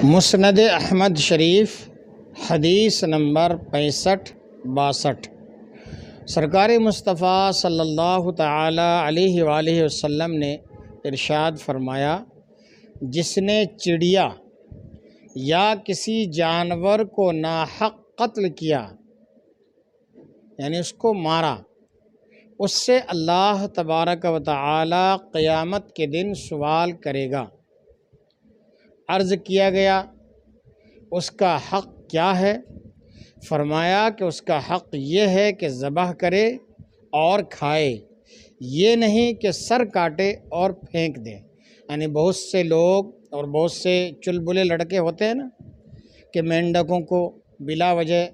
مسند احمد شریف حدیث نمبر 65-62۔ سرکار مصطفیٰ صلی اللہ تعالی علیہ وآلہ وسلم نے ارشاد فرمایا، جس نے چڑیا یا کسی جانور کو ناحق قتل کیا، یعنی اس کو مارا، اس سے اللہ تبارک و تعالی قیامت کے دن سوال کرے گا۔ عرض کیا گیا اس کا حق کیا ہے؟ فرمایا کہ اس کا حق یہ ہے کہ ذبح کرے اور کھائے، یہ نہیں کہ سر کاٹے اور پھینک دے۔ یعنی بہت سے لوگ اور بہت سے چلبلے لڑکے ہوتے ہیں نا کہ مینڈکوں کو بلا وجہ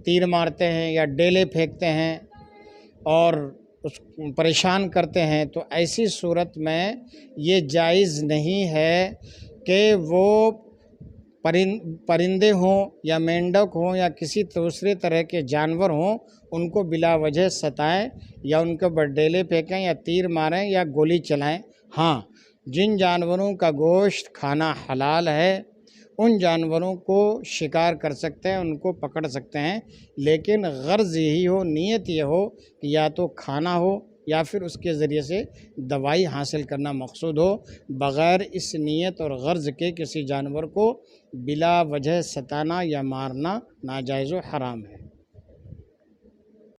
تیر مارتے ہیں یا ڈیلے پھینکتے ہیں اور اس پریشان کرتے ہیں، تو ایسی صورت میں یہ جائز نہیں ہے کہ وہ پرندے ہوں یا مینڈک ہوں یا کسی دوسرے طرح کے جانور ہوں، ان کو بلا وجہ ستائیں یا ان کے اوپر ڈیلے پھینکیں یا تیر ماریں یا گولی چلائیں۔ ہاں، جن جانوروں کا گوشت کھانا حلال ہے ان جانوروں کو شکار کر سکتے ہیں، ان کو پکڑ سکتے ہیں، لیکن غرض یہی ہو، نیت یہ ہو کہ یا تو کھانا ہو یا پھر اس کے ذریعے سے دوائی حاصل کرنا مقصود ہو۔ بغیر اس نیت اور غرض کے کسی جانور کو بلا وجہ ستانا یا مارنا ناجائز و حرام ہے۔